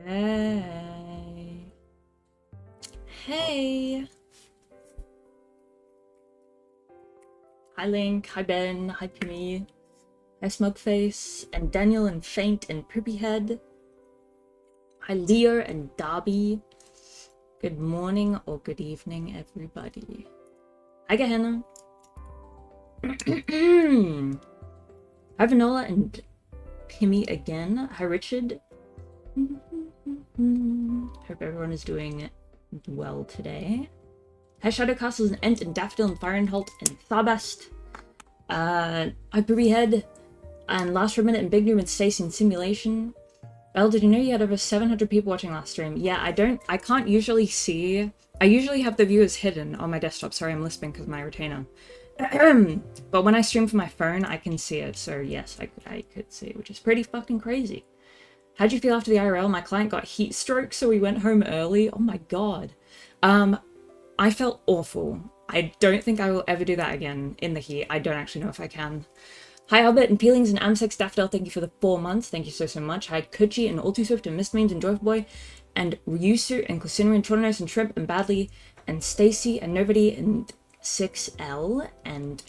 Hey. Hey. Hi Link, hi Ben, hi Pimmy, hi Smugface, and Daniel and Faint and Poopyhead. Hi Leo and Darby. Good morning or good evening, everybody. Hi Gehenna. Hi Vanola and Pimmy again. Hi Richard. Hope everyone is doing well today. Hi Shadow Castles and Ent and Daffodil and Firenholt and Tharbast. Hi Poopyhead and Last for a Minute and Big Room and Stacey in Simulation. Belle, did you know you had over 700 people watching last stream? Yeah, I can't usually see. I usually have the viewers hidden on my desktop. Sorry, I'm lisping because of my retainer. But when I stream from my phone, I can see it. So yes, I could see, which is pretty fucking crazy. How'd you feel after the IRL? My client got heat stroke, so we went home early. Oh my god. I felt awful. I don't think I will ever do that again in the heat. I don't actually know if I can. Hi Albert and Peelings and Amsex Daffodil, thank you for the 4 months. Thank you so much. Hi Kuchi and All Too Swift and Mistmeans and Joyful Boy and Ryusu and Clicina and Tronos and Shrimp and Badly and Stacy and Nobody and 6L and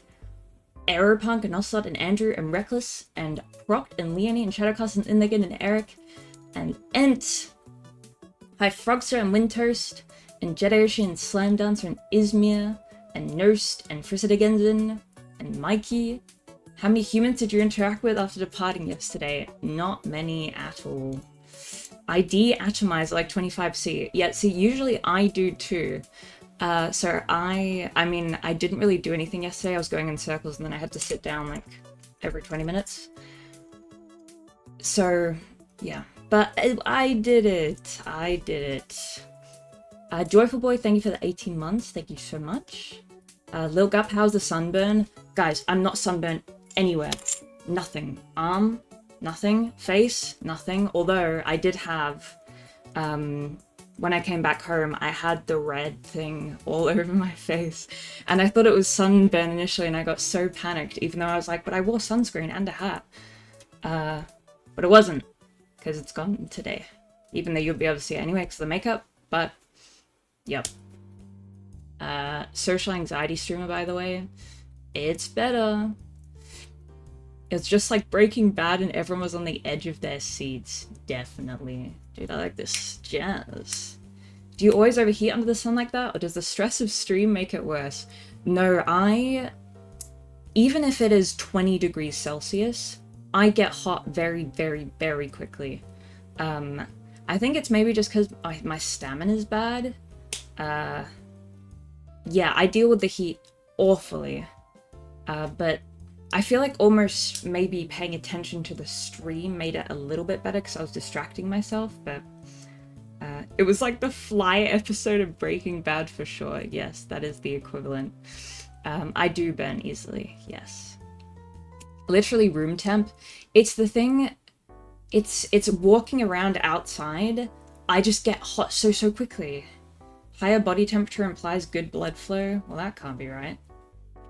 Aeropunk and Ocelot and Andrew and Reckless and Proct and Leonie and Shadowcast and Inlegan and Eric and Ent. Hi Frogster and Windtoast and Jedayoshi and Slam Dancer and Izmir and Nurst and Frissidigensen and Mikey. How many humans did you interact with after departing yesterday? Not many at all. I de-atomize like 25C. Yeah, see, usually I do too. So I mean, I didn't really do anything yesterday. I was going in circles and then I had to sit down like every 20 minutes. So, yeah. But I did it. I did it. Joyful Boy, thank you for the 18 months. Thank you so much. Lil Gap, how's the sunburn? Guys, I'm not sunburned anywhere. Nothing. Arm, nothing. Face, nothing. Although I did have, when I came back home, I had the red thing all over my face. And I thought it was sunburn initially, and I got so panicked, even though I was like, but I wore sunscreen and a hat. But it wasn't, because it's gone today. Even though you'll be able to see it anyway because of the makeup. But, yep. Social anxiety streamer, by the way. It's better. It's just like Breaking Bad and everyone was on the edge of their seats. Definitely. Dude, I like this jazz. Do you always overheat under the sun like that? Or does the stress of stream make it worse? No, even if it is 20 degrees Celsius, I get hot very, very, very quickly. I think it's maybe just because my stamina is bad. Yeah, I deal with the heat awfully. But I feel like almost maybe paying attention to the stream made it a little bit better because I was distracting myself, but it was like the Fly episode of Breaking Bad for sure. Yes, that is the equivalent. I do burn easily, yes. Literally room temp. It's the thing, it's walking around outside, I just get hot so quickly. Higher body temperature implies good blood flow. Well, that can't be right.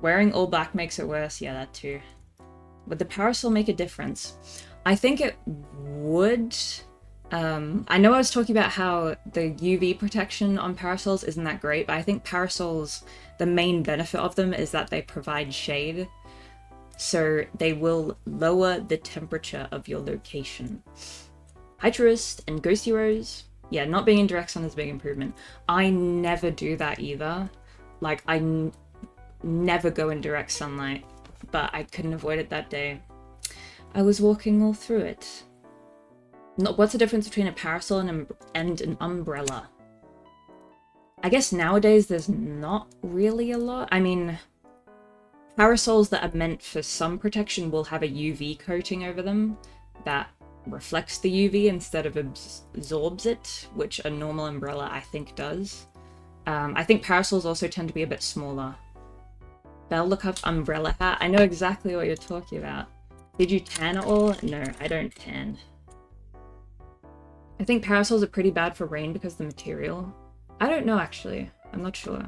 Wearing all black makes it worse. Yeah, that too. Would the parasol make a difference? I think it would. I know I was talking about how the UV protection on parasols isn't that great, but I think parasols, the main benefit of them is that they provide shade. So they will lower the temperature of your location. Hi Truist and Ghosty Rose. Yeah, not being in direct sun is a big improvement. I never do that either. Like, I never go in direct sunlight, but I couldn't avoid it that day. I was walking all through it. What's the difference between a parasol and an umbrella? I guess nowadays there's not really a lot. I mean, parasols that are meant for sun protection will have a UV coating over them that reflects the UV instead of absorbs it, which a normal umbrella I think does. I think parasols also tend to be a bit smaller. Belle, look up umbrella hat. I know exactly what you're talking about. Did you tan at all? No, I don't tan. I think parasols are pretty bad for rain because of the material. I don't know, actually. I'm not sure.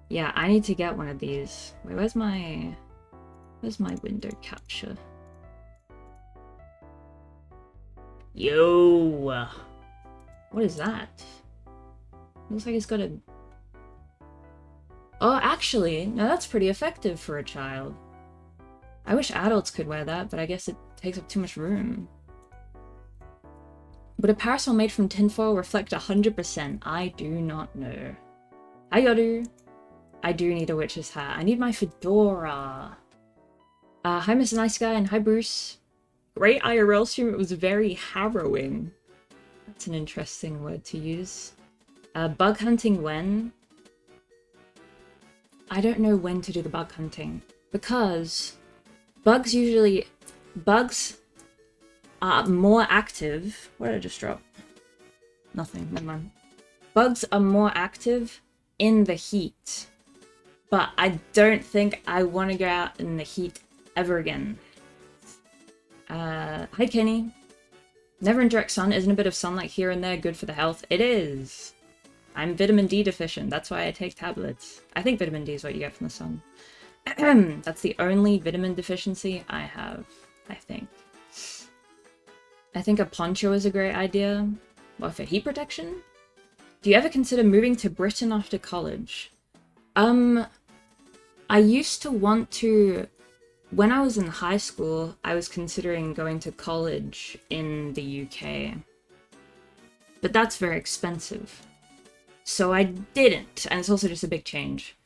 Yeah, I need to get one of these. Wait, where's my window capture? Yo! What is that? Looks like it's got a... Oh, actually, no, that's pretty effective for a child. I wish adults could wear that, but I guess it takes up too much room. Would a parasol made from tinfoil reflect 100%? I do not know. Hi, Yodu. I do need a witch's hat. I need my fedora. Hi, Mr. Nice Guy, and hi, Bruce. Great IRL stream. It was very harrowing. That's an interesting word to use. Bug hunting when? I don't know when to do the bug hunting. Because bugs are more active. What did I just drop? Nothing, never mind. Bugs are more active in the heat. But I don't think I want to go out in the heat ever again. Hi Kenny. Never in direct sun. Isn't a bit of sunlight here and there good for the health? It is. I'm vitamin D deficient. That's why I take tablets. I think vitamin D is what you get from the sun. That's the only vitamin deficiency I have, I think. I think a poncho is a great idea. Well, for heat protection? Do you ever consider moving to Britain after college? I used to want to... When I was in high school, I was considering going to college in the UK. But that's very expensive. So I didn't, and it's also just a big change.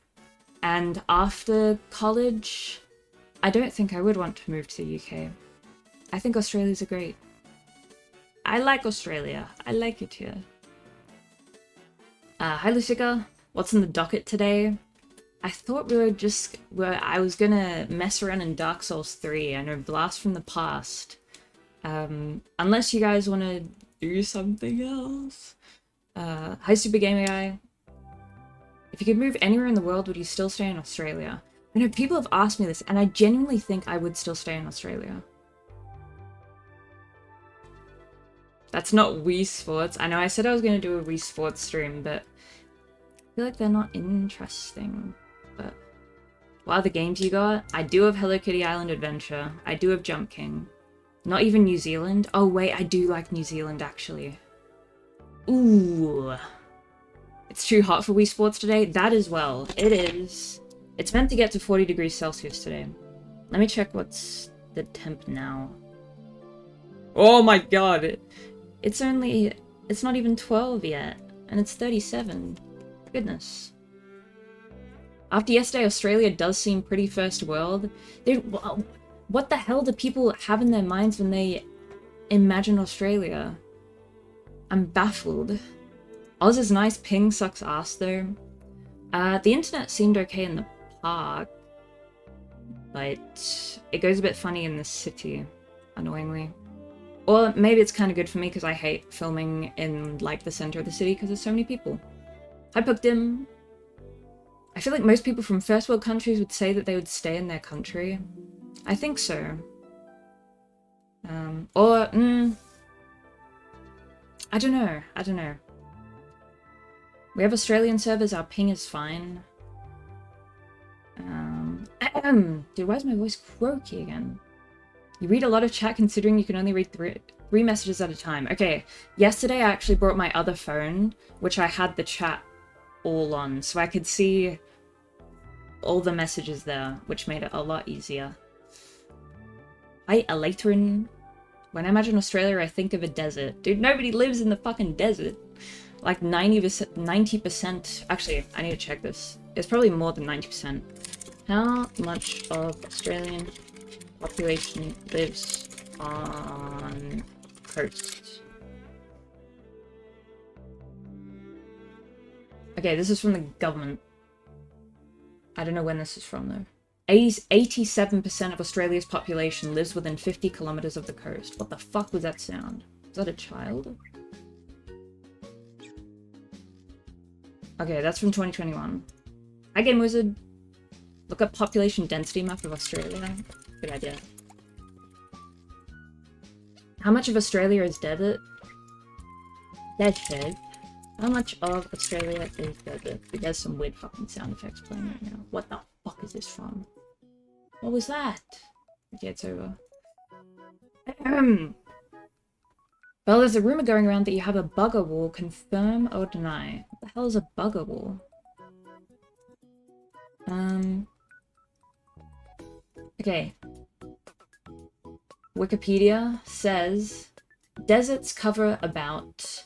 And after college, I don't think I would want to move to the UK. I think Australia's great. I like Australia. I like it here. Hi Lucica. What's in the docket today? I thought I was gonna mess around in Dark Souls 3. I know, Blast from the Past. Unless you guys want to do something else. Hi Super Gamer Guy. If you could move anywhere in the world, would you still stay in Australia? I know people have asked me this, and I genuinely think I would still stay in Australia. That's not Wii Sports. I know I said I was going to do a Wii Sports stream, but I feel like they're not interesting. But what other games you got? I do have Hello Kitty Island Adventure. I do have Jump King. Not even New Zealand. Oh wait, I do like New Zealand actually. Ooh. It's too hot for Wii Sports today? That as well. It is. It's meant to get to 40 degrees Celsius today. Let me check what's the temp now. Oh my god! It's not even 12 yet. And it's 37. Goodness. After yesterday, Australia does seem pretty first world. What the hell do people have in their minds when they imagine Australia? I'm baffled. Oz is nice, ping sucks ass though. The internet seemed okay in the park, but it goes a bit funny in the city, annoyingly. Or maybe it's kind of good for me because I hate filming in like the center of the city because there's so many people. Hi Pugdim. I feel like most people from first world countries would say that they would stay in their country. I think so. I don't know. We have Australian servers, our ping is fine. Dude, why is my voice croaky again? You read a lot of chat considering you can only read three messages at a time. Okay, yesterday I actually brought my other phone, which I had the chat all on, so I could see all the messages there, which made it a lot easier. Hi, Elatrin. When I imagine Australia, I think of a desert. Dude, nobody lives in the fucking desert. Like 90%, actually, I need to check this. It's probably more than 90%. How much of Australian population lives on coasts? Okay, this is from the government. I don't know when this is from though. 87% of Australia's population lives within 50 kilometers of the coast. What the fuck was that sound? Is that a child? Okay, that's from 2021. Hi, Game Wizard. Look up population density map of Australia. Good idea. How much of Australia is desert? Desert. How much of Australia is desert? There's some weird fucking sound effects playing right now. What the fuck is this from? What was that? Okay, it's over. Well, there's a rumor going around that you have a bugger wall. Confirm or deny? What the hell is a bugger wall? Okay. Wikipedia says deserts cover about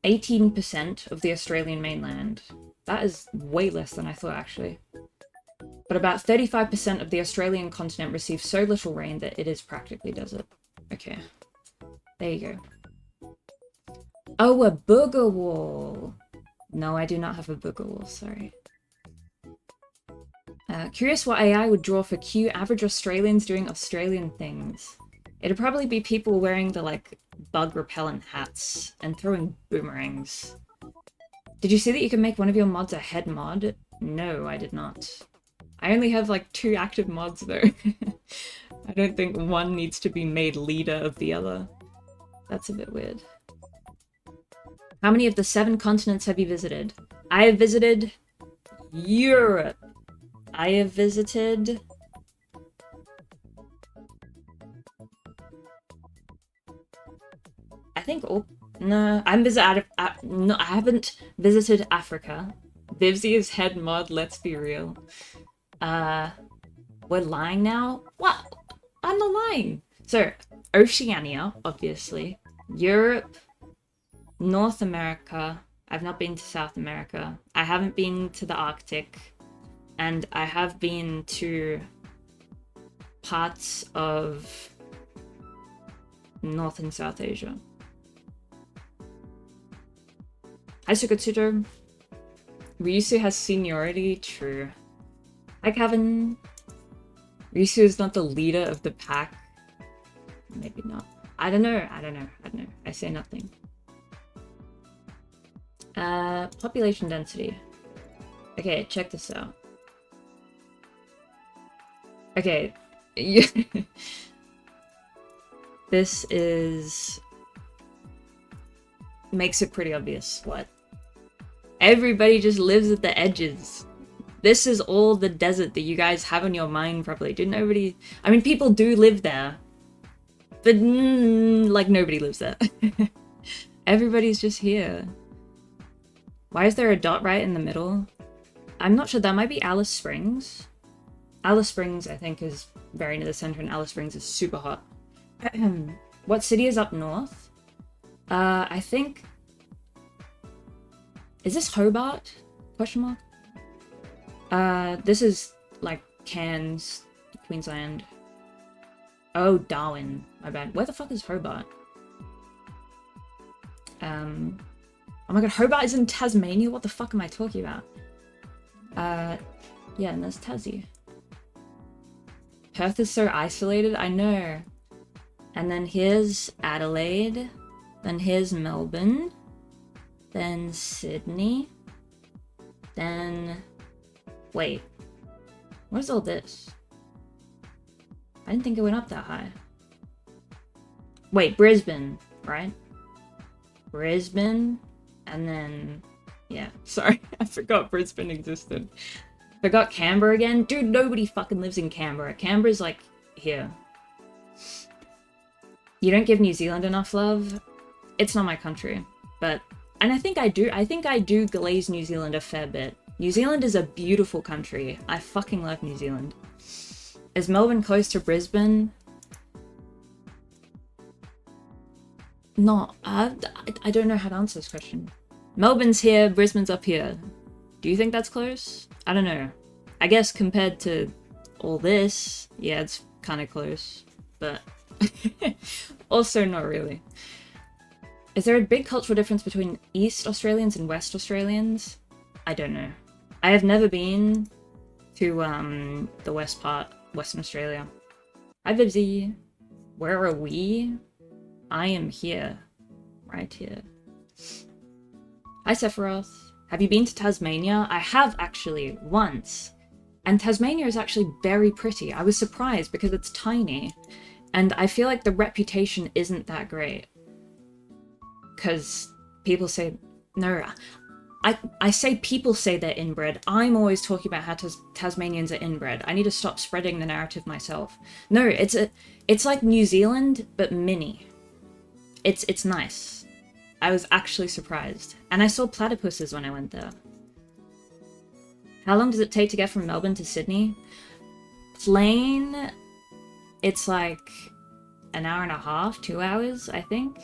18% of the Australian mainland. That is way less than I thought, actually. But about 35% of the Australian continent receives so little rain that it is practically desert. Okay. There you go. Oh, a booger wall. No, I do not have a booger wall, sorry. Curious what AI would draw for cute average Australians doing Australian things. It'd probably be people wearing the, like, bug repellent hats and throwing boomerangs. Did you see that you can make one of your mods a head mod? No, I did not. I only have, like, 2 active mods, though. I don't think one needs to be made leader of the other. That's a bit weird. How many of the 7 continents have you visited? I have visited Europe. I have visited... I think all... No, no, I haven't visited Africa. Vivsy is head mod, let's be real. We're lying now? What? I'm not lying. So, Oceania, obviously. Europe. North America. I've not been to South America. I haven't been to the Arctic. And I have been to parts of North and South Asia. Hi, Sukatsuto. Ryusu has seniority? True. Hi, Kevin. Ryusu is not the leader of the pack. Maybe not. I don't know. I say nothing. Population density. Okay, check this out. Okay. This is... makes it pretty obvious. What? Everybody just lives at the edges. This is all the desert that you guys have in your mind, probably. Did nobody... I mean, people do live there. But, like, nobody lives there. Everybody's just here. Why is there a dot right in the middle? I'm not sure. That might be Alice Springs. Alice Springs, I think, is very near the center, and Alice Springs is super hot. What city is up north? I think... Is this Hobart? Question mark? This is, like, Cairns, Queensland. Oh, Darwin. My bad. Where the fuck is Hobart? Oh my god, Hobart is in Tasmania? What the fuck am I talking about? Yeah, and there's Tassie. Perth is so isolated, I know. And then here's Adelaide. Then here's Melbourne. Then Sydney. Then... Wait. Where's all this? I didn't think it went up that high. Wait, Brisbane, right? Brisbane. And then... Yeah, sorry. I forgot Brisbane existed. Forgot Canberra again? Dude, nobody fucking lives in Canberra. Canberra's like here. You don't give New Zealand enough love? It's not my country. But... And I think I do glaze New Zealand a fair bit. New Zealand is a beautiful country. I fucking love New Zealand. Is Melbourne close to Brisbane? No, I don't know how to answer this question. Melbourne's here, Brisbane's up here. Do you think that's close? I don't know. I guess compared to all this, yeah, it's kind of close. But also not really. Is there a big cultural difference between East Australians and West Australians? I don't know. I have never been to the west part, Western Australia. Hi Vibsy. Where are we? I am here. Right here. Hi Sephiroth. Have you been to Tasmania? I have actually, once. And Tasmania is actually very pretty. I was surprised because it's tiny. And I feel like the reputation isn't that great. Because people say, no, I say people say they're inbred. I'm always talking about how Tasmanians are inbred. I need to stop spreading the narrative myself. No, it's like New Zealand, but mini. It's nice. I was actually surprised. And I saw platypuses when I went there. How long does it take to get from Melbourne to Sydney? Plane, it's like an hour and a half, 2 hours, I think.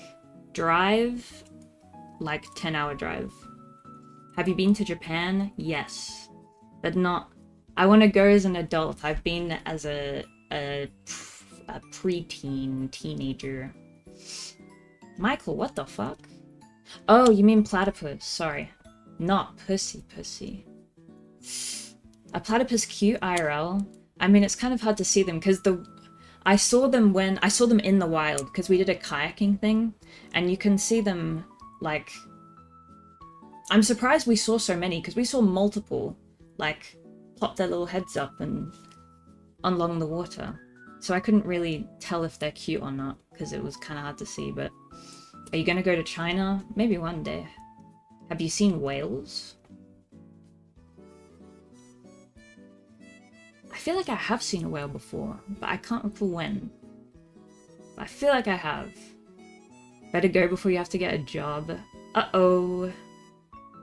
Drive, like 10-hour drive. Have you been to Japan? Yes. But not... I want to go as an adult. I've been as a preteen, teenager. Michael, what the fuck? Oh, you mean platypus. Sorry. Not pussy. A platypus cute IRL? I mean, it's kind of hard to see them because I saw them in the wild because we did a kayaking thing and you can see them like... I'm surprised we saw so many because we saw multiple like pop their little heads up and along the water. So I couldn't really tell if they're cute or not because it was kind of hard to see, but are you going to go to China? Maybe one day. Have you seen whales? I feel like I have seen a whale before, but I can't recall when. But I feel like I have. Better go before you have to get a job. Uh-oh.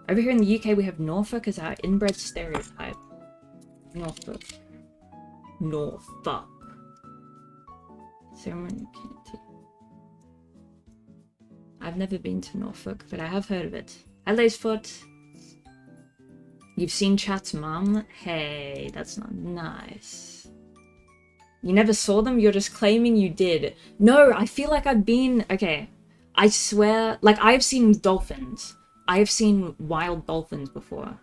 Over here in the UK we have Norfolk as our inbred stereotype. Norfolk. Norfolk. I've never been to Norfolk, but I have heard of it. Hi, Lacefoot. You've seen Chat's mum? Hey, that's not nice. You never saw them? You're just claiming you did. No, I feel like I've been... Okay, I swear... Like, I've seen dolphins. I have seen wild dolphins before.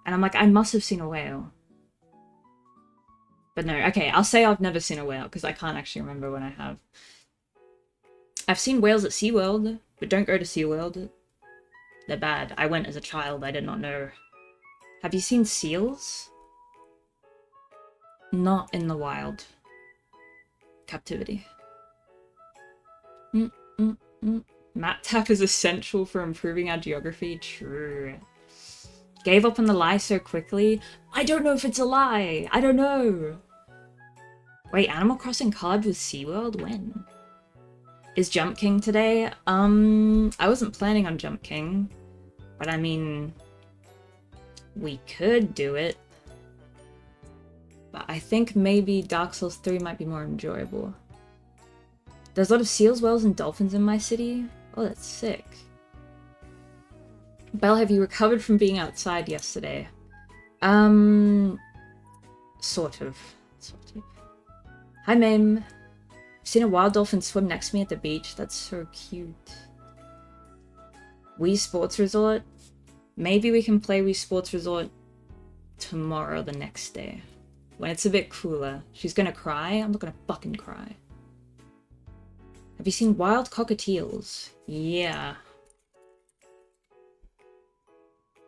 And I'm like, I must have seen a whale. But no, okay, I'll say I've never seen a whale, because I can't actually remember when I have. I've seen whales at SeaWorld, but don't go to SeaWorld. They're bad. I went as a child, I did not know. Have you seen seals? Not in the wild. Captivity. Map tap is essential for improving our geography. True. Gave up on the lie so quickly. I don't know if it's a lie. I don't know. Wait, Animal Crossing collabed with SeaWorld? When? Is Jump King today? I wasn't planning on Jump King. But I mean... we could do it. But I think maybe Dark Souls 3 might be more enjoyable. There's a lot of seals, whales, and dolphins in my city. Oh, that's sick. Belle, have you recovered from being outside yesterday? Sort of. Hi, Mame. Seen a wild dolphin swim next to me at the beach. That's so cute. Wii Sports Resort. Maybe we can play Wii Sports Resort tomorrow, the next day. When it's a bit cooler. She's gonna cry? I'm not gonna fucking cry. Have you seen wild cockatiels? Yeah.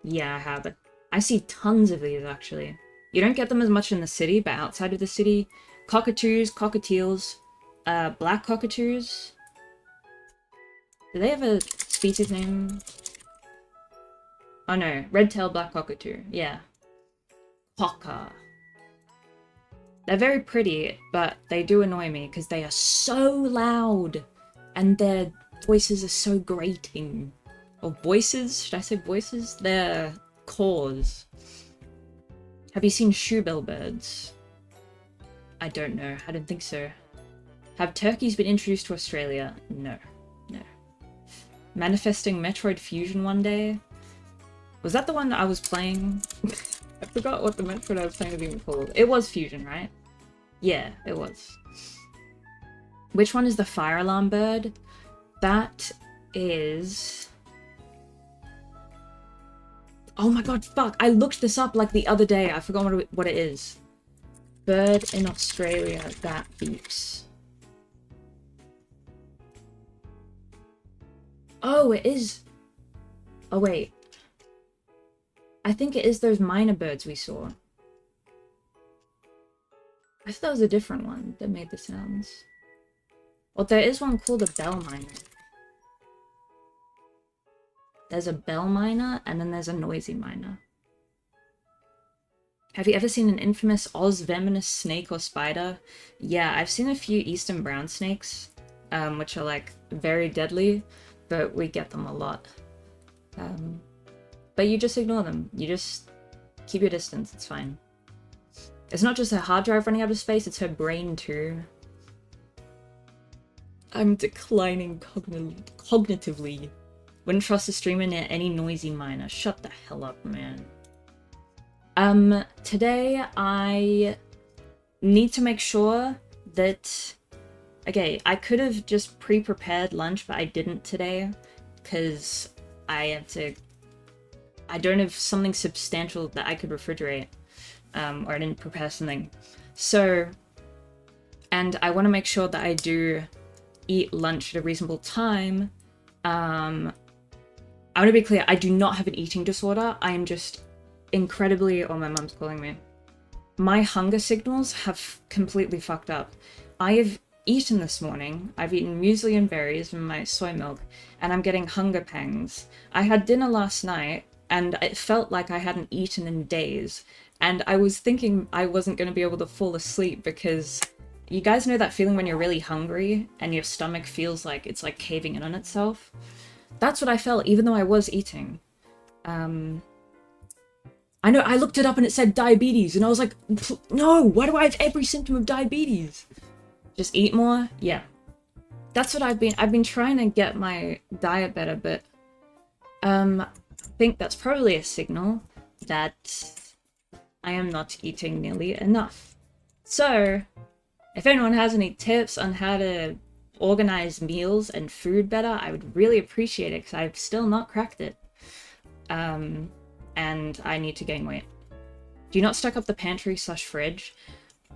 Yeah, I have. I see tons of these, actually. You don't get them as much in the city, but outside of the city, cockatoos, cockatiels, black cockatoos. Do they have a species name? Oh no, red-tailed black cockatoo. Yeah. Quokka. They're very pretty, but they do annoy me because they are so loud and their voices are so grating. Or voices? Should I say voices? Their caws. Have you seen shoebill birds? I don't know. I don't think so. Have turkeys been introduced to Australia? No. No. Manifesting Metroid Fusion one day? Was that the one that I was playing? I forgot what the Metroid I was playing was even called. It was Fusion, right? Yeah, it was. Which one is the fire alarm bird? That is... Oh my god, fuck! I looked this up like the other day. I forgot what it is. Bird in Australia that beeps. Oh, it is... Oh, wait. I think it is those minor birds we saw. I thought that was a different one that made the sounds. Well, there is one called a bell miner. There's a bell miner, and then there's a noisy miner. Have you ever seen an infamous Oz venomous snake or spider? Yeah, I've seen a few eastern brown snakes. which are like very deadly, but we get them a lot. But you just ignore them. You just keep your distance. It's fine. It's not just her hard drive running out of space, it's her brain too. I'm declining cognitively. Wouldn't trust a streamer near any noisy miner. Shut the hell up, man. Today I need to make sure that... Okay, I could have just pre-prepared lunch, but I didn't today, because I don't have something substantial that I could refrigerate, or I didn't prepare something. So, and I want to make sure that I do eat lunch at a reasonable time. I want to be clear, I do not have an eating disorder. I am just incredibly... Oh, my mum's calling me. My hunger signals have completely fucked up. I have eaten this morning. I've eaten muesli and berries and my soy milk, and I'm getting hunger pangs. I had dinner last night, and it felt like I hadn't eaten in days, and I was thinking I wasn't going to be able to fall asleep because... You guys know that feeling when you're really hungry and your stomach feels like it's like caving in on itself? That's what I felt, even though I was eating. I know, I looked it up and it said diabetes, and I was like, no, why do I have every symptom of diabetes? Just eat more? Yeah. That's what I've been trying to get my diet better, but I think that's probably a signal that I am not eating nearly enough. So, if anyone has any tips on how to organize meals and food better, I would really appreciate it, because I've still not cracked it. And I need to gain weight. Do you not stock up the pantry/fridge?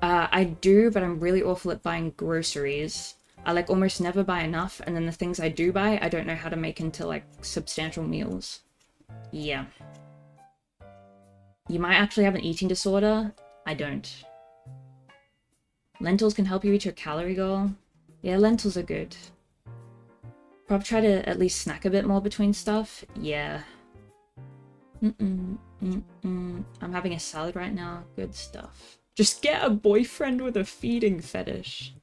I do, but I'm really awful at buying groceries. I like almost never buy enough, and then the things I do buy, I don't know how to make into like substantial meals. Yeah. You might actually have an eating disorder. I don't. Lentils can help you reach your calorie goal. Yeah, lentils are good. Probably try to at least snack a bit more between stuff. Yeah. I'm having a salad right now. Good stuff. Just get a boyfriend with a feeding fetish.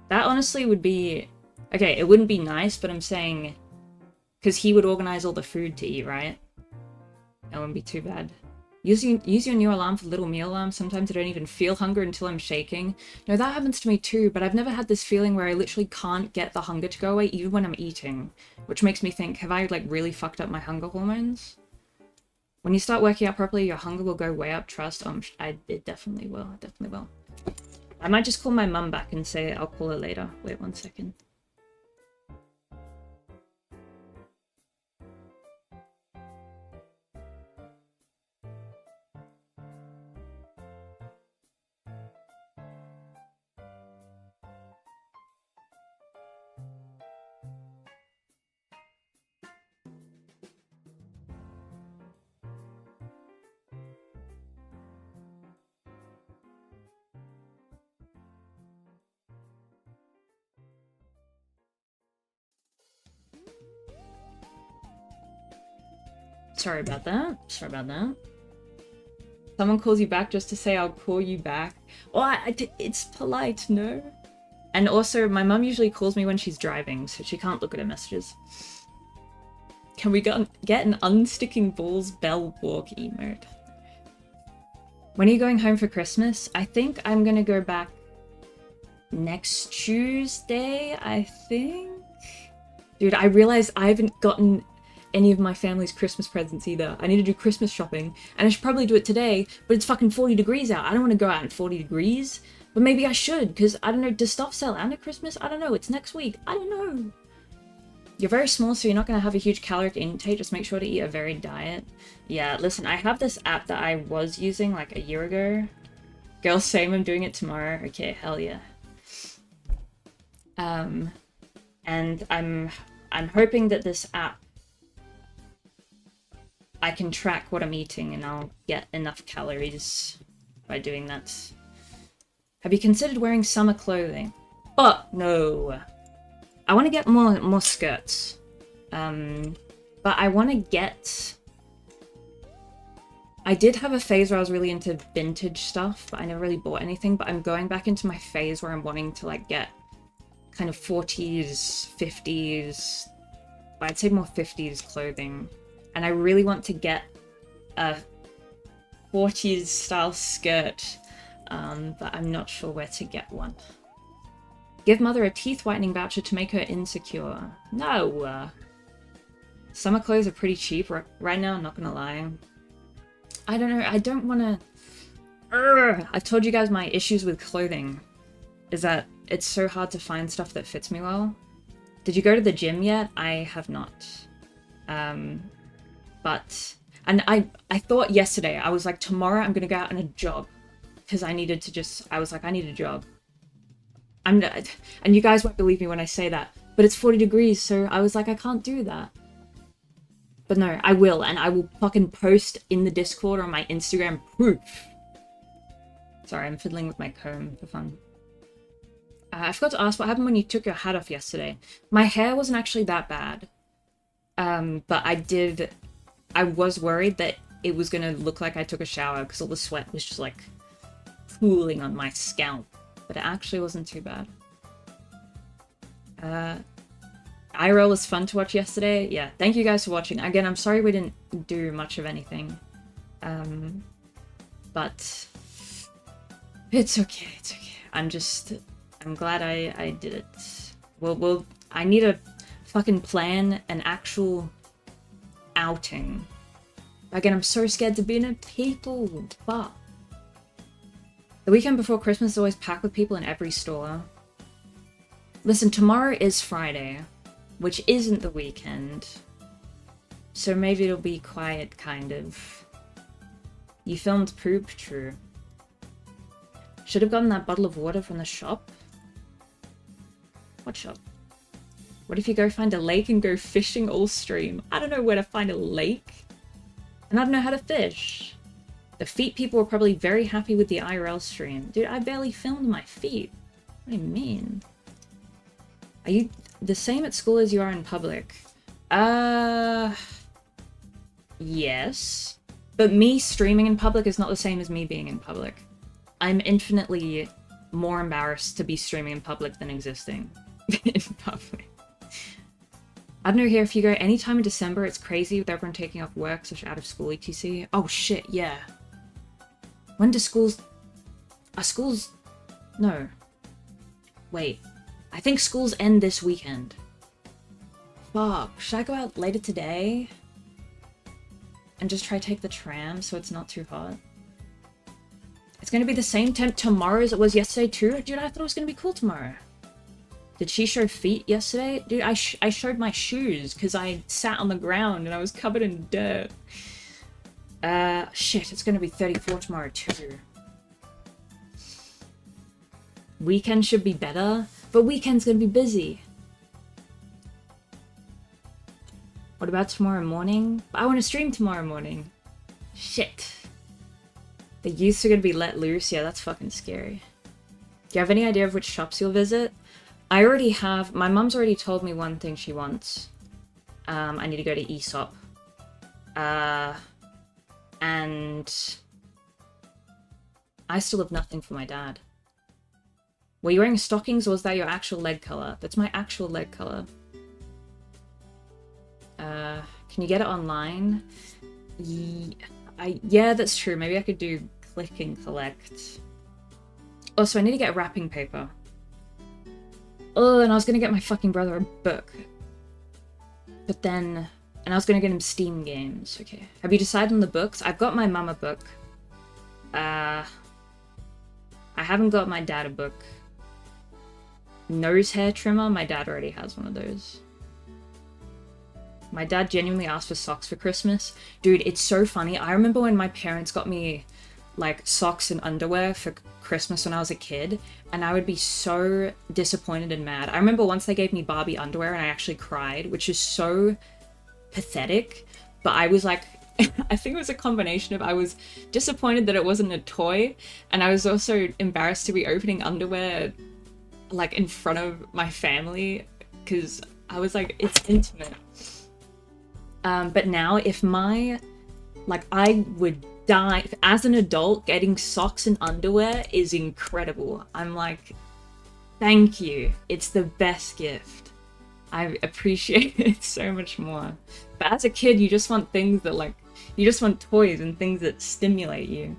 That honestly would be... Okay, it wouldn't be nice, but I'm saying... Because he would organize all the food to eat, right? That wouldn't be too bad. Use your new alarm for little meal alarm. Sometimes I don't even feel hunger until I'm shaking. No, that happens to me too, but I've never had this feeling where I literally can't get the hunger to go away even when I'm eating. Which makes me think, have I like really fucked up my hunger hormones? When you start working out properly, your hunger will go way up, trust. It definitely will. It definitely will. I might just call my mum back and say I'll call her later. Wait 1 second. Sorry about that. Sorry about that. Someone calls you back just to say I'll call you back. Oh, it's polite, no? And also, my mum usually calls me when she's driving, so she can't look at her messages. Can we get an unsticking balls bell walk emote? When are you going home for Christmas? I think I'm gonna go back next Tuesday, I think? Dude, I realized I haven't gotten any of my family's Christmas presents either. I need to do Christmas shopping, and I should probably do it today, but it's fucking 40 degrees out. I don't want to go out in 40 degrees, but maybe I should, because I don't know, does stuff sell out at Christmas? I don't know, it's next week. I don't know. You're very small, so you're not going to have a huge caloric intake. Just make sure to eat a varied diet. Yeah, listen, I have this app that I was using like a year ago. Girl, same, I'm doing it tomorrow. Okay, hell yeah. And I'm hoping that this app, I can track what I'm eating and I'll get enough calories by doing that. Have you considered wearing summer clothing? But no. I want to get more skirts. But I want to get... I did have a phase where I was really into vintage stuff, but I never really bought anything. But I'm going back into my phase where I'm wanting to like get kind of 40s, 50s, I'd say more 50s clothing. And I really want to get a 40s style skirt, but I'm not sure where to get one. Give mother a teeth whitening voucher to make her insecure. No. Summer clothes are pretty cheap right now, I'm not gonna lie. I don't know, I don't wanna... I've told you guys my issues with clothing. Is that it's so hard to find stuff that fits me well. Did you go to the gym yet? I have not. But... And I thought yesterday, I was like, tomorrow I'm gonna go out on a jog. Because I needed to just... I was like, I need a jog. And you guys won't believe me when I say that. But it's 40 degrees, so I was like, I can't do that. But no, I will. And I will fucking post in the Discord or on my Instagram proof. Sorry, I'm fiddling with my comb for fun. I forgot to ask what happened when you took your hat off yesterday. My hair wasn't actually that bad. But I was worried that it was gonna look like I took a shower because all the sweat was just like pooling on my scalp. But it actually wasn't too bad. IRL was fun to watch yesterday. Yeah, thank you guys for watching. Again, I'm sorry we didn't do much of anything. But it's okay, it's okay. I'm glad I did it. Well, I need to fucking plan an actual outing. Again, I'm so scared to be in people, but... The weekend before Christmas is always packed with people in every store. Listen, tomorrow is Friday, which isn't the weekend. So maybe it'll be quiet, kind of. You filmed poop? True. Should have gotten that bottle of water from the shop. What shop? What if you go find a lake and go fishing all stream? I don't know where to find a lake. And I don't know how to fish. The feet people were probably very happy with the IRL stream. Dude, I barely filmed my feet. What do you mean? Are you the same at school as you are in public? Yes. But me streaming in public is not the same as me being in public. I'm infinitely more embarrassed to be streaming in public than existing in public. I don't know here, if you go anytime in December, it's crazy with everyone taking off work, such out of school etc. Oh shit, yeah. When do schools... Are schools... No. Wait. I think schools end this weekend. Fuck. Should I go out later today? And just try to take the tram so it's not too hot? It's gonna be the same temp tomorrow as it was yesterday too? Dude, I thought it was gonna be cool tomorrow. Did she show feet yesterday? Dude, I showed my shoes because I sat on the ground and I was covered in dirt. Shit, it's gonna be 34 tomorrow too. Weekend should be better, but weekend's gonna be busy. What about tomorrow morning? I want to stream tomorrow morning. Shit. The youths are gonna be let loose? Yeah, that's fucking scary. Do you have any idea of which shops you'll visit? I already have... My mum's already told me one thing she wants. I need to go to Aesop. And... I still have nothing for my dad. Were you wearing stockings or was that your actual leg colour? That's my actual leg colour. Can you get it online? Yeah, that's true. Maybe I could do click and collect. Also, I need to get wrapping paper. Oh, and I was gonna get my fucking brother a book. But then... And I was gonna get him Steam games. Okay. Have you decided on the books? I've got my mum a book. I haven't got my dad a book. Nose hair trimmer? My dad already has one of those. My dad genuinely asked for socks for Christmas. Dude, it's so funny. I remember when my parents got me, like, socks and underwear for Christmas when I was a kid, and I would be so disappointed and mad. I remember once they gave me Barbie underwear and I actually cried, which is so pathetic, but I was like, I think it was a combination of I was disappointed that it wasn't a toy, and I was also embarrassed to be opening underwear, like, in front of my family, because I was like, it's intimate. But now, if my, like, I would die, as an adult, getting socks and underwear is incredible. I'm like, Thank you. It's the best gift. I appreciate it so much more. But as a kid, you just want things that like, you just want toys and things that stimulate you.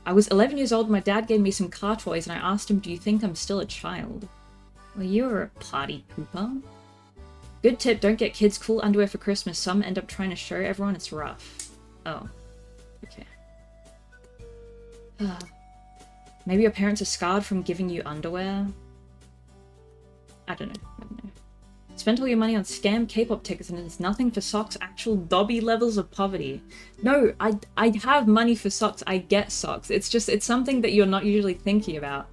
I was 11 years old, my dad gave me some car toys and I asked him, do you think I'm still a child? Well, you're a party pooper. Good tip, don't get kids cool underwear for Christmas. Some end up trying to show everyone it's rough. Oh. Okay. Maybe your parents are scarred from giving you underwear? I don't know. Spent all your money on scam K-pop tickets and it's nothing for socks, actual Dobby levels of poverty. No, I have money for socks, I get socks. It's just, it's something that you're not usually thinking about.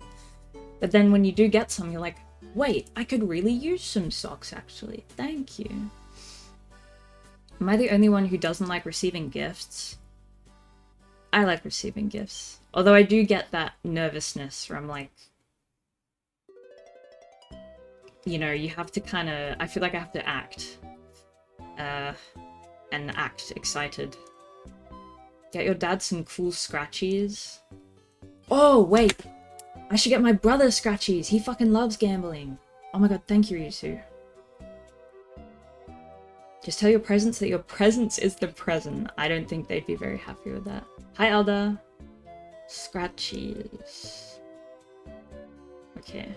But then when you do get some, you're like, wait, I could really use some socks actually. Thank you. Am I the only one who doesn't like receiving gifts? I like receiving gifts. Although I do get that nervousness where I'm like, you know, you have to kind of, I feel like I have to act. And act excited. Get your dad some cool scratchies. Oh, wait! I should get my brother scratchies! He fucking loves gambling! Oh my god, thank you, Yusu. Just tell your presents that your presence is the present. I don't think they'd be very happy with that. Hi, Elda. Scratchies. Okay.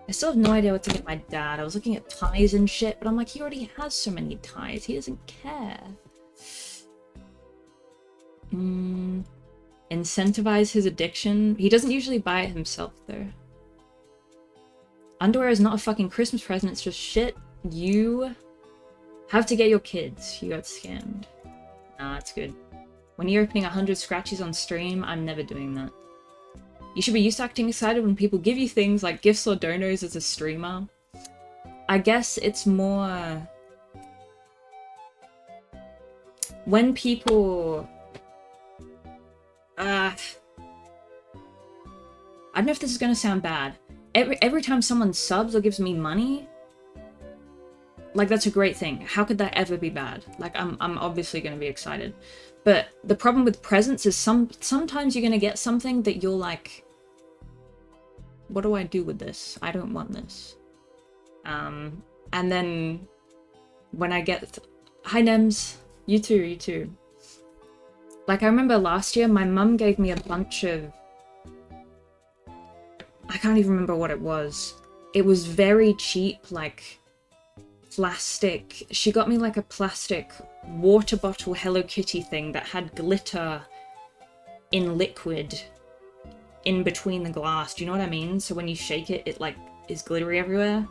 I still have no idea what to get my dad. I was looking at ties and shit, but I'm like, he already has so many ties. He doesn't care. Incentivize his addiction. He doesn't usually buy it himself, though. Underwear is not a fucking Christmas present. It's just shit you have to get your kids. You got scammed. Nah, that's good. When you're opening 100 scratchies on stream, I'm never doing that. You should be used to acting excited when people give you things like gifts or donos as a streamer. I guess it's more... when people... I don't know if this is gonna sound bad. Every time someone subs or gives me money, like, that's a great thing. How could that ever be bad? Like, I'm obviously gonna be excited. But the problem with presents is sometimes you're gonna get something that you're like, what do I do with this? I don't want this. And then when I get... Hi, Nems. You too, you too. Like, I remember last year, my mum gave me a bunch of... I can't even remember what it was. It was very cheap, like, plastic... She got me, like, a plastic water bottle Hello Kitty thing that had glitter in liquid in between the glass. Do you know what I mean? So when you shake it, it, like, is glittery everywhere.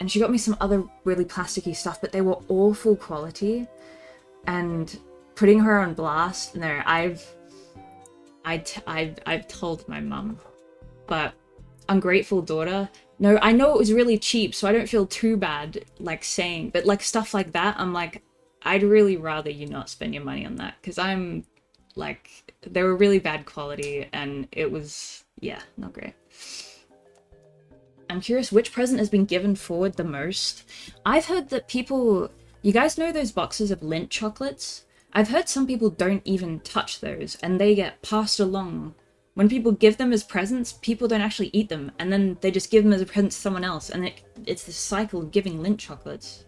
And she got me some other really plasticky stuff, but they were awful quality. And putting her on blast, no, I've told my mum. But ungrateful daughter, no, I know it was really cheap, so I don't feel too bad, like, saying, but, like, stuff like that, I'm like, I'd really rather you not spend your money on that, because I'm, like, they were really bad quality, and it was, yeah, not great. I'm curious, which present has been given forward the most? I've heard that people... You guys know those boxes of Lindt chocolates? I've heard some people don't even touch those, and they get passed along. When people give them as presents, people don't actually eat them, and then they just give them as a present to someone else, and it's this cycle of giving Lindt chocolates.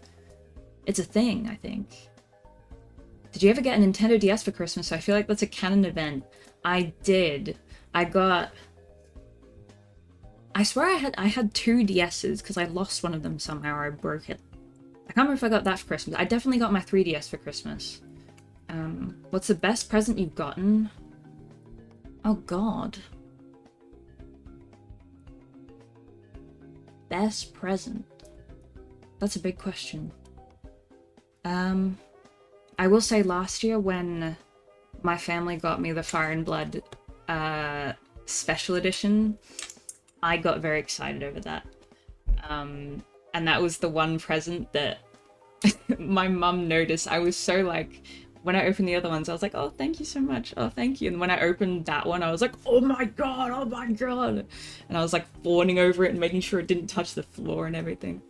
It's a thing, I think. Did you ever get a Nintendo DS for Christmas? I feel like that's a canon event. I did. I swear I had 2 DSs, because I lost one of them somehow, or I broke it. I can't remember if I got that for Christmas. I definitely got my 3DS for Christmas. What's the best present you've gotten? Oh god. Best present? That's a big question. I will say last year when my family got me the Fire and Blood special edition, I got very excited over that. And that was the one present that my mum noticed. I was so like, when I opened the other ones, I was like, oh, thank you so much. Oh, thank you. And when I opened that one, I was like, oh my god, oh my god. And I was like fawning over it and making sure it didn't touch the floor and everything.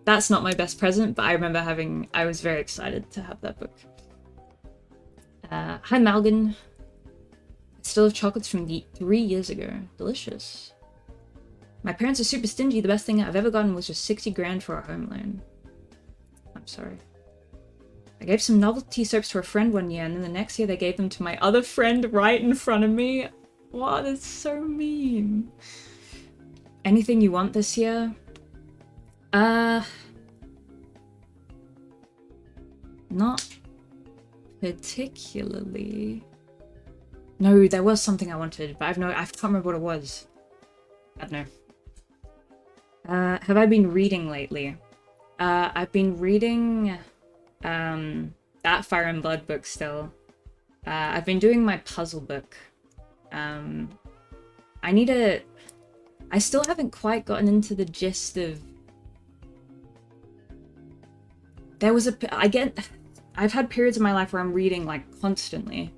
That's not my best present, but I remember I was very excited to have that book. Hi, Malgan. Still have chocolates from 3 years ago. Delicious. My parents are super stingy. The best thing I've ever gotten was just 60 grand for a home loan. I'm sorry. I gave some novelty soaps to a friend one year, and then the next year they gave them to my other friend right in front of me. Wow, that's so mean. Anything you want this year? Not particularly. No, there was something I wanted, but I can't remember what it was. I don't know. Have I been reading lately? I've been reading, that Fire and Blood book still. I've been doing my puzzle book. I still haven't quite gotten into the gist of... I've had periods in my life where I'm reading, like, constantly.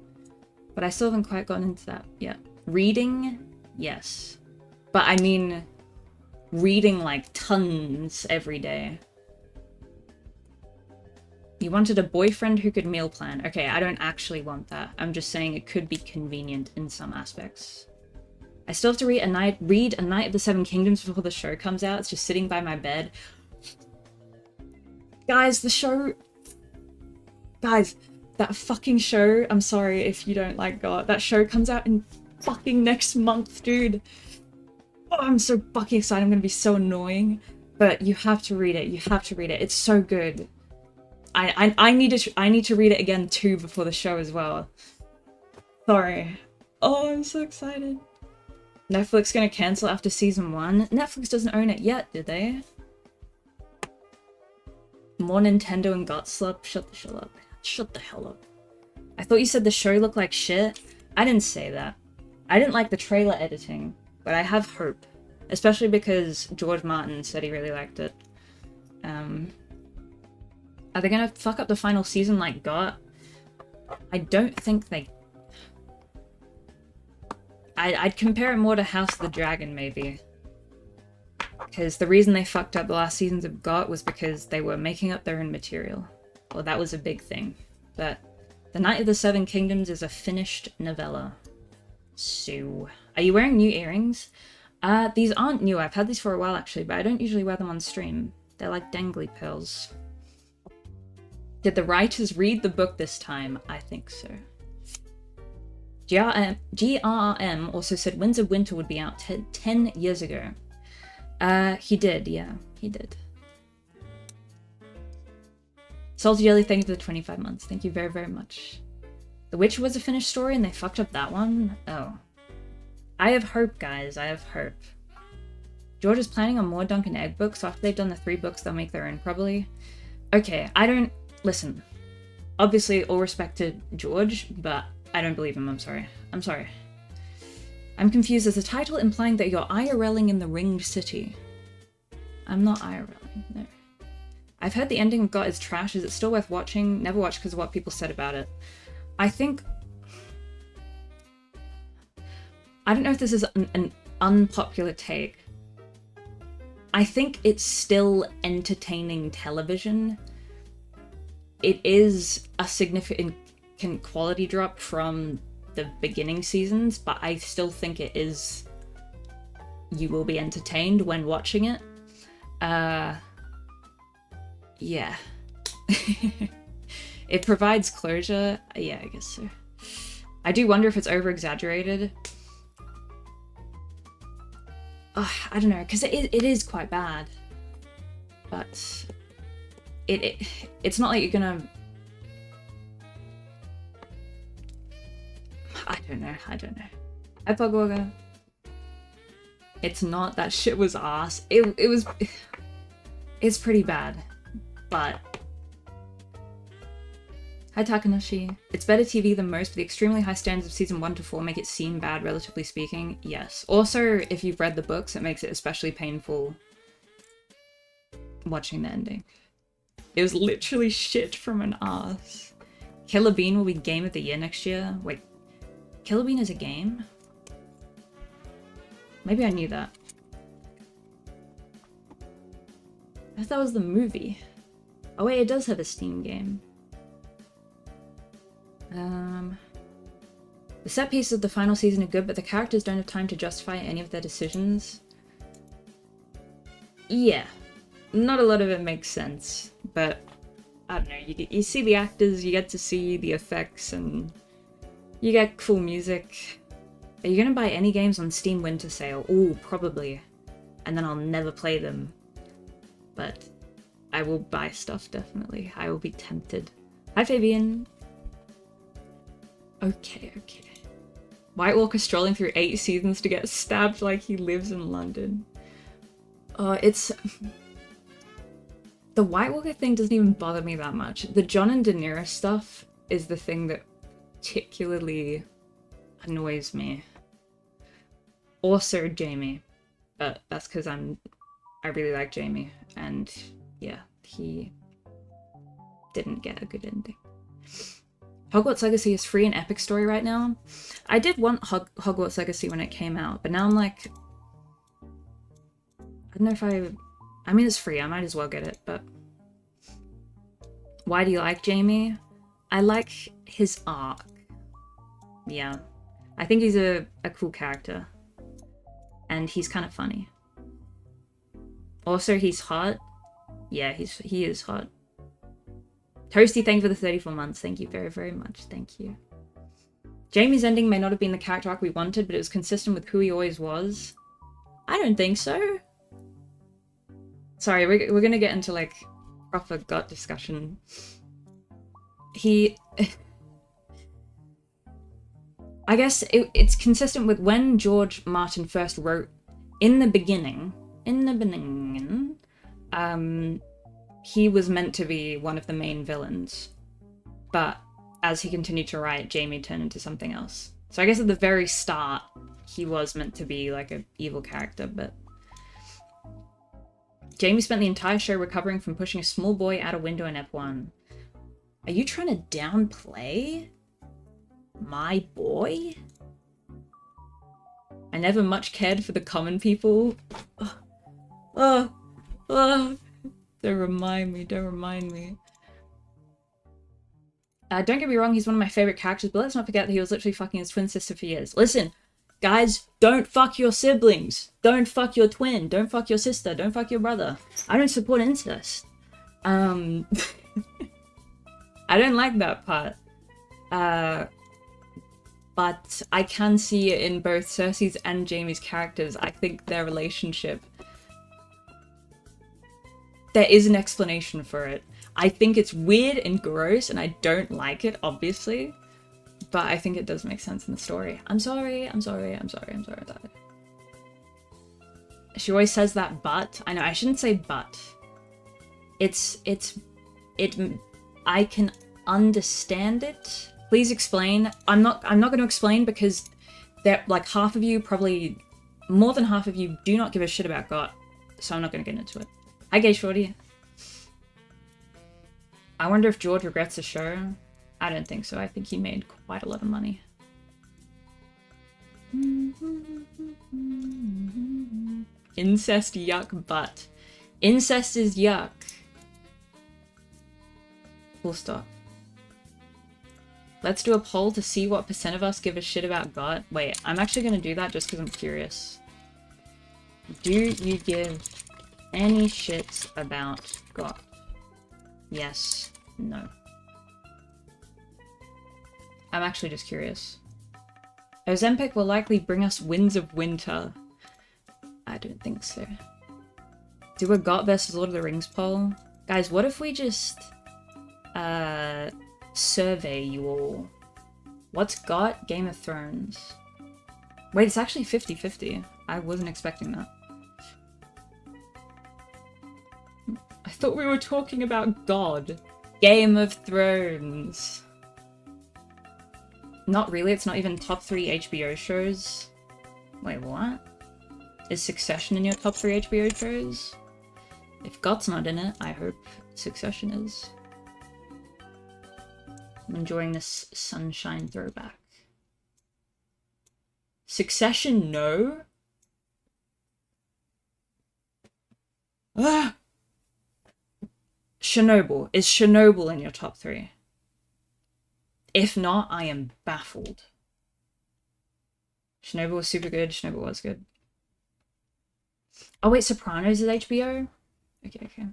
But I still haven't quite gotten into that yet. Reading? Yes. But I mean, reading, like, tons every day. You wanted a boyfriend who could meal plan. Okay, I don't actually want that. I'm just saying it could be convenient in some aspects. I still have to read A Night of the Seven Kingdoms before the show comes out. It's just sitting by my bed. Guys, that fucking show, I'm sorry if you don't like God, that show comes out in fucking next month, dude. Oh, I'm so fucking excited. I'm gonna be so annoying. But you have to read it. You have to read it. It's so good. I need to read it again too before the show as well. Sorry. Oh, I'm so excited. Netflix gonna cancel after season 1? Netflix doesn't own it yet, did they? More Nintendo and Gotslup? Shut the hell up. Shut the hell up. I thought you said the show looked like shit. I didn't say that. I didn't like the trailer editing, but I have hope. Especially because George Martin said he really liked it. Are they gonna fuck up the final season like GOT? I don't think they... I'd compare it more to House of the Dragon, maybe. Because the reason they fucked up the last seasons of GOT was because they were making up their own material. Well, that was a big thing. But The Night of the Seven Kingdoms is a finished novella. So, are you wearing new earrings? These aren't new. I've had these for a while, actually, but I don't usually wear them on stream. They're like dangly pearls. Did the writers read the book this time? I think so. GRRM also said Winds of Winter would be out 10 years ago. He did, yeah. He did. Salty Jelly, thank you for the 25 months. Thank you very, very much. The Witcher was a finished story and they fucked up that one? Oh. I have hope, guys. I have hope. George is planning on more Dunk and Egg books, so after they've done the 3 books, they'll make their own, probably. Okay, I don't... Listen. Obviously, all respect to George, but I don't believe him. I'm sorry. I'm sorry. I'm confused. There's a title implying that you're IRLing in the Ringed City. I'm not IRLing, no. I've heard the ending of GOT is trash. Is it still worth watching? Never watched because of what people said about it. I think... I don't know if this is an unpopular take. I think it's still entertaining television. It is a significant quality drop from the beginning seasons, but I still think it is... You will be entertained when watching it. Yeah. It provides closure. Yeah, I guess so. I do wonder if it's over-exaggerated. I don't know, because it is quite bad. But it's not like you're gonna... I don't know. Hi, Pugwaga. It's not. That shit was ass. It was... It's pretty bad. But... Hi, Takanoshi. It's better TV than most, but the extremely high standards of season 1 to 4 make it seem bad, relatively speaking. Yes. Also, if you've read the books, it makes it especially painful watching the ending. It was literally shit from an ass. Killer Bean will be Game of the Year next year. Wait, Killer Bean is a game? Maybe I knew that. I thought that was the movie. Oh wait, it does have a Steam game. The set pieces of the final season are good, but the characters don't have time to justify any of their decisions. Yeah, not a lot of it makes sense, but I don't know, you see the actors, you get to see the effects, and you get cool music. Are you gonna buy any games on Steam Winter Sale? Ooh, probably. And then I'll never play them. But I will buy stuff, definitely. I will be tempted. Hi, Fabian. Okay. White Walker strolling through 8 seasons to get stabbed like he lives in London. It's... The White Walker thing doesn't even bother me that much. The Jon and Daenerys stuff is the thing that particularly annoys me. Also Jaime. But that's because I really like Jaime. And yeah, he didn't get a good ending. Hogwarts Legacy is free in Epic Story right now. I did want Hogwarts Legacy when it came out, but now I'm like... I don't know if I mean, it's free, I might as well get it, but... Why do you like Jaime? I like his arc. Yeah. I think he's a cool character. And he's kind of funny. Also, he's hot. Yeah, he is hot. Toasty, thank you for the 34 months. Thank you very, very much. Thank you. Jaime's ending may not have been the character arc we wanted, but it was consistent with who he always was. I don't think so. Sorry, we're gonna get into, like, proper gut discussion. I guess it's consistent with when George Martin first wrote in the beginning, he was meant to be one of the main villains, but as he continued to write, Jaime turned into something else. So I guess at the very start, he was meant to be like an evil character, but Jaime spent the entire show recovering from pushing a small boy out a window in F1. Are you trying to downplay my boy? I never much cared for the common people. Don't remind me. Don't get me wrong, he's one of my favorite characters, but let's not forget that he was literally fucking his twin sister for years. Listen, guys, don't fuck your siblings. Don't fuck your twin. Don't fuck your sister. Don't fuck your brother. I don't support incest. I don't like that part. But I can see it in both Cersei's and Jaime's characters. I think their relationship... There is an explanation for it. I think it's weird and gross, and I don't like it, obviously. But I think it does make sense in the story. I'm sorry about it. She always says that but. I know, I shouldn't say but. I can understand it. Please explain. I'm not going to explain because there, like, half of you, probably more than half of you, do not give a shit about God. So I'm not going to get into it. Hi, Gay Shorty. I wonder if George regrets the show. I don't think so. I think he made quite a lot of money. Incest, yuck, but. Incest is yuck. Full stop. Let's do a poll to see what % of us give a shit about God. Wait, I'm actually going to do that just because I'm curious. Do you give any shits about God? Yes. No. I'm actually just curious. Ozempic will likely bring us Winds of Winter. I don't think so. Do a GOT versus Lord of the Rings poll? Guys, what if we just survey you all? What's GOT? Game of Thrones. Wait, it's actually 50-50. I wasn't expecting that. I thought we were talking about God. Game of Thrones. Not really, it's not even top 3 HBO shows. Wait, what? Is Succession in your top 3 HBO shows? If GOT's not in it, I hope Succession is. I'm enjoying this sunshine throwback. Succession, no? Ah! Chernobyl. Is Chernobyl in your top 3? If not, I am baffled. Chernobyl was super good. Chernobyl was good. Oh wait, Sopranos is HBO? Okay, okay.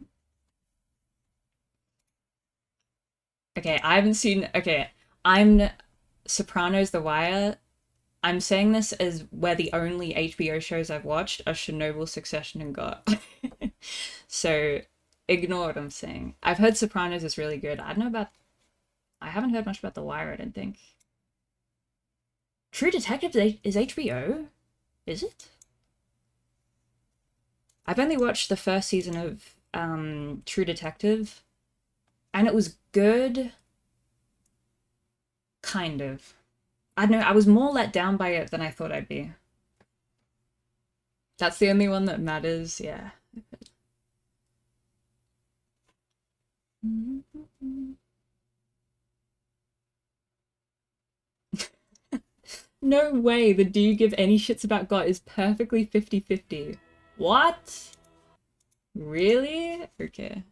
Okay, I haven't seen... Okay, I'm... Sopranos, The Wire. I'm saying this as where the only HBO shows I've watched are Chernobyl, Succession, and GOT. So, ignore what I'm saying. I've heard Sopranos is really good. I don't know about... I haven't heard much about The Wire, I don't think. True Detective is HBO? Is it? I've only watched the first season of True Detective, and it was good. Kind of. I don't know, I was more let down by it than I thought I'd be. That's the only one that matters, yeah. No way, the Do You Give Any Shits About God is perfectly 50-50. What? Really? Okay.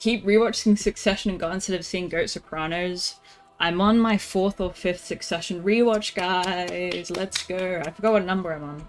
Keep rewatching Succession and God instead of seeing Goat Sopranos. I'm on my 4th or 5th Succession rewatch, guys. Let's go. I forgot what number I'm on.